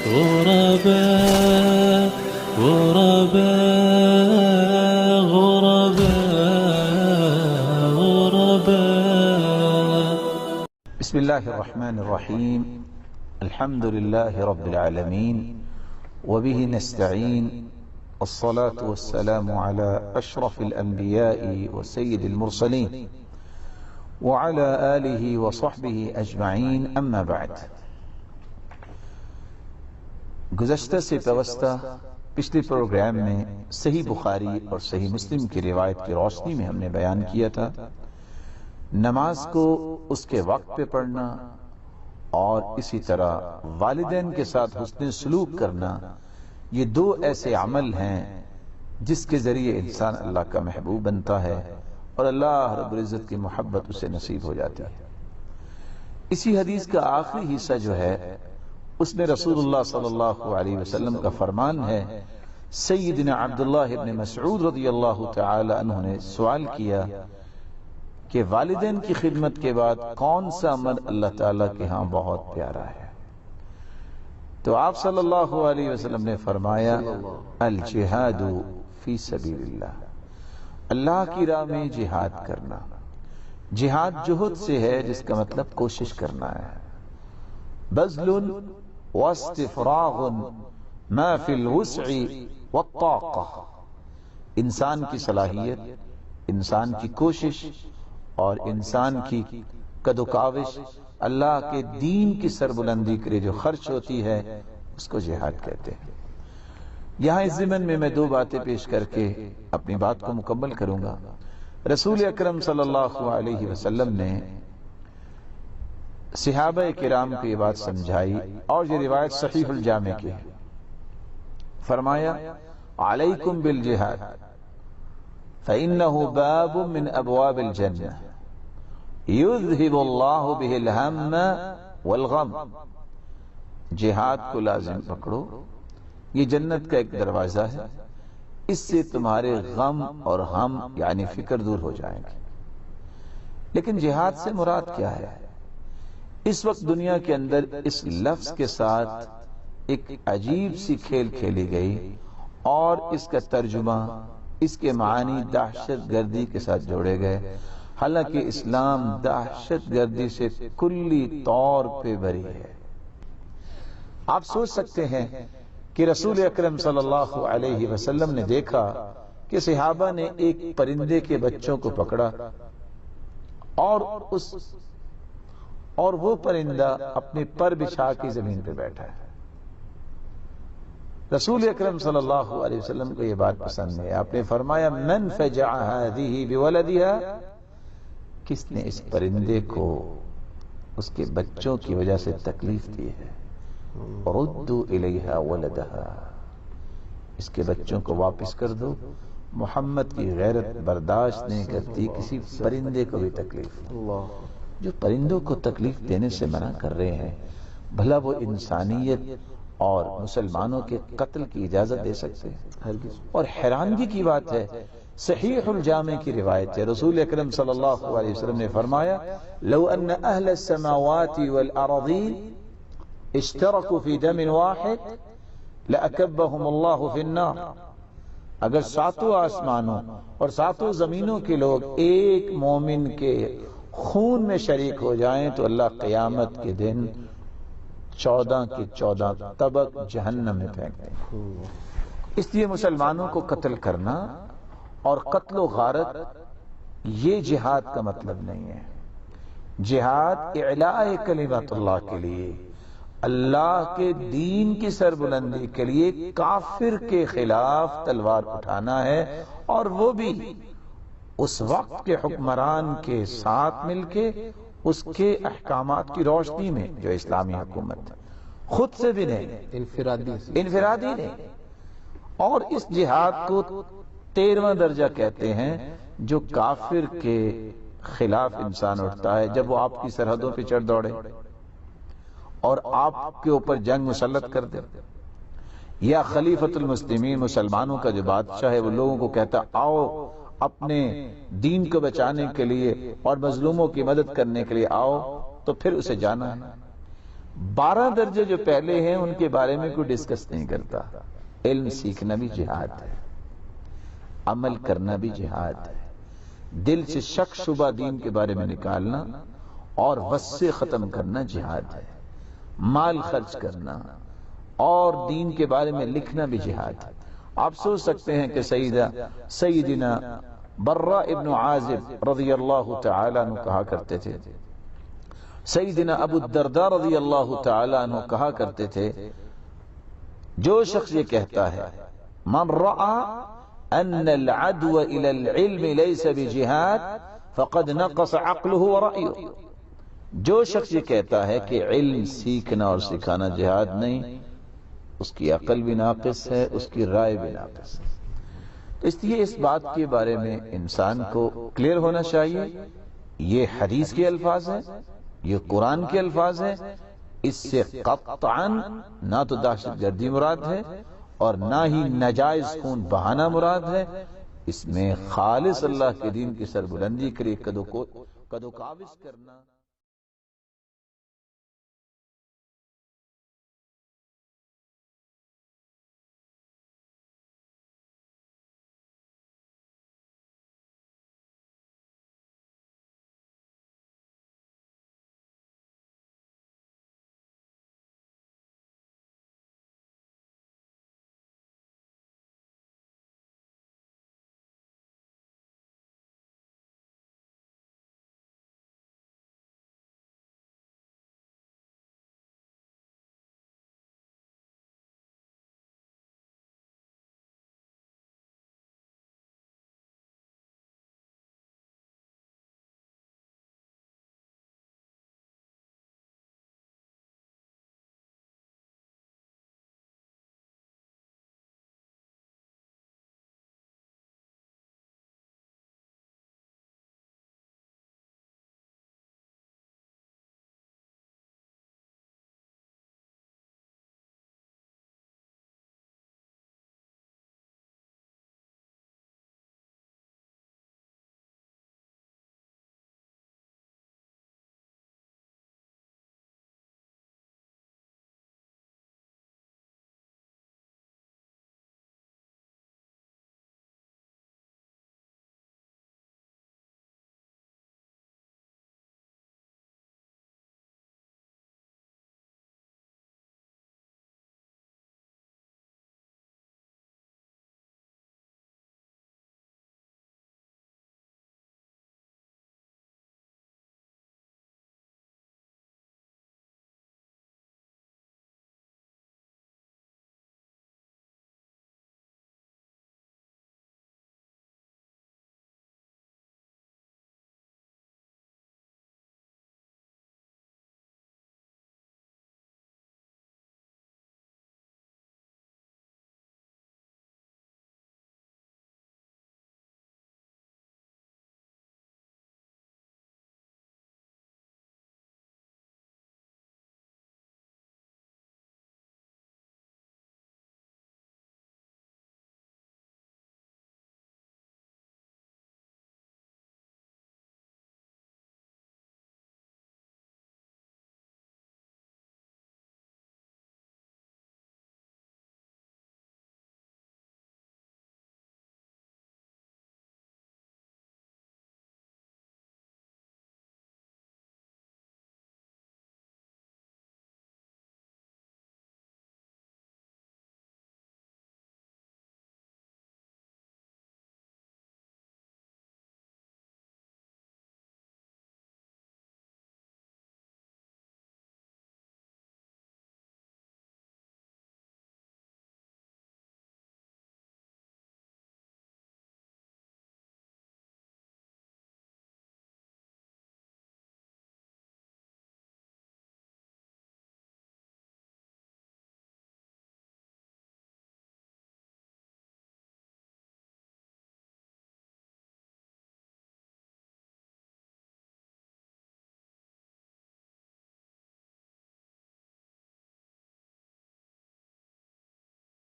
غرباء غرباء غرباء غرباء. بسم الله الرحمن الرحيم. الحمد لله رب العالمين وبه نستعين، والصلاة والسلام على أشرف الأنبياء وسيد المرسلين وعلى آله وصحبه أجمعين، أما بعد. گزشتہ سے پیوستہ پچھلے پروگرام میں صحیح بخاری اور صحیح مسلم کی روایت کی روشنی میں ہم نے بیان کیا تھا نماز کو اس کے وقت پہ پڑھنا اور اسی طرح والدین کے ساتھ حسن سلوک کرنا، یہ دو ایسے عمل ہیں جس کے ذریعے انسان اللہ کا محبوب بنتا ہے اور اللہ رب العزت کی محبت اسے نصیب ہو جاتی ہے. اسی حدیث کا آخری حصہ جو ہے اس میں رسول اللہ صلی اللہ علیہ وسلم کا فرمان ہے. سیدنا عبداللہ ابن مسعود رضی اللہ تعالی عنہ نے سوال کیا کہ والدین کی خدمت کے بعد کون سا عمل اللہ تعالیٰ کے ہاں بہت پیارا ہے؟ تو آپ صلی اللہ علیہ وسلم نے فرمایا الجہاد فی سبیل اللہ، اللہ کی راہ میں جہاد کرنا. جہاد جہد سے ہے جس کا مطلب کوشش کرنا ہے. بذل واستفراغ ما فی الوسع والطاقہ، انسان کی صلاحیت، انسان کی کوشش اور انسان کی قد و کاوش اللہ کے دین کی سربلندی کے لیے جو خرچ ہوتی ہے اس کو جہاد کہتے ہیں. یہاں اس ضمن میں دو باتیں پیش کر کے اپنی بات کو مکمل کروں گا. رسول اکرم صلی اللہ علیہ وسلم نے صحابہ کرام کو یہ بات سمجھائی اور یہ روایت صحیح الجامع کی ہے. فرمایا علیکم بالجہاد فإنه باب من ابواب الجنہ یذہب اللہ بہ الہم والغم. جہاد کو لازم پکڑو، یہ جنت کا ایک دروازہ ہے، اس سے تمہارے غم اور ہم یعنی فکر دور ہو جائیں گے. لیکن جہاد سے مراد کیا ہے؟ اس وقت دنیا کے اندر اس لفظ کے ساتھ ایک عجیب سی کھیل کھیلی گئی اور اس کا ترجمہ، اس کے معنی دہشت گردی کے ساتھ جوڑے گئے، حالانکہ اسلام دہشت گردی سے کلی طور پہ بری ہے. آپ سوچ سکتے ہیں کہ رسول اکرم صلی اللہ علیہ وسلم نے دیکھا کہ صحابہ نے ایک پرندے کے بچوں کو پکڑا اور وہ پرندہ اپنے پر بچھا کے زمین پہ بیٹھا ہے. رسول اکرم صلی اللہ علیہ وسلم کو یہ بات پسند ہے. آپ نے فرمایا من فجع هذه بولدها، کس نے اس پرندے کو اس کے بچوں کی وجہ سے تکلیف دی ہے؟ ردوا الیہا ولدها، اس کے بچوں کو واپس کر دو. محمد کی غیرت برداشت نہیں کرتی کسی پرندے کو بھی تکلیف. جو پرندوں کو تکلیف دینے سے منع کر رہے ہیں، بھلا وہ انسانیت اور مسلمانوں کے قتل کی اجازت دے سکتے ہیں؟ اور حیرانگی کی بات ہے، صحیح الجامع کی روایت ہے، رسول اکرم صلی اللہ علیہ وسلم نے فرمایا لو ان اہل السماوات والارضین اشترکوا فی دم واحد لأکبہم اللہ فی النار. اگر ساتوں آسمانوں اور ساتوں زمینوں کے لوگ ایک مومن کے خون میں شریک ہو جائیں تو اللہ قیامت کے دن 14 کے 14 طبق جہنم میں پھینک دیں. اس لیے مسلمانوں کو قتل کرنا اور قتل و غارت یہ جہاد کا مطلب نہیں ہے. جہاد اعلاء کلمت اللہ کے لیے، اللہ کے دین کی سربلندی کے لیے کافر کے خلاف تلوار اٹھانا ہے، اور وہ بھی اس وقت کے حکمران کے ساتھ مل کے اس کے احکامات کی روشنی میں جو اسلامی حکومت ہے، خود سے بھی نہیں، انفرادی نہیں. اور اس جہاد کو 13واں درجہ کہتے ہیں جو کافر کے خلاف انسان اٹھتا ہے جب وہ آپ کی سرحدوں پہ چڑھ دوڑے اور آپ کے اوپر جنگ مسلط کر دے. یا خلیفۃ المسلمین مسلمانوں کا جو بادشاہ ہے وہ لوگوں کو کہتا آؤ اپنے دین کو بچانے کے لیے اور مظلوموں کی مدد کرنے کے لیے آؤ، تو پھر اسے جانا ہے. 12 درجے جو پہلے ہیں ان کے بارے میں کوئی ڈسکس نہیں کرتا۔ علم سیکھنا بھی جہاد ہے، عمل کرنا بھی جہاد ہے، دل سے شک شبہ دین کے بارے میں نکالنا اور وصے ختم کرنا جہاد ہے، مال خرچ کرنا اور دین کے بارے میں لکھنا بھی جہاد ہے۔ آپ سوچ سکتے ہیں کہ سیدنا برا ابن عازب رضی اللہ تعالیٰ عنہ کہا کرتے تھے، سیدنا ابو الدرداء رضی اللہ تعالیٰ عنہ کہا کرتے تھے، جو شخص یہ کہتا ہے من رأى ان العدو الى العلم ليس بجهاد فقد نقص عقله ورأيه، جو شخص یہ کہتا ہے کہ علم سیکھنا اور سکھانا جہاد نہیں، اس کی عقل بھی ناقص ہے، اس کی رائے بھی ناقص ہے۔ تو اس لیے اس بات کے بارے میں انسان کو کلیئر ہونا چاہیے، یہ حدیث کے الفاظ ہیں، یہ قرآن کے الفاظ ہیں، اس سے قطعاً نہ تو دہشت گردی مراد ہے اور نہ ہی ناجائز خون بہانا مراد ہے، اس میں خالص اللہ کے دین کی سربلندی کے لیے قد و کاوش کرنا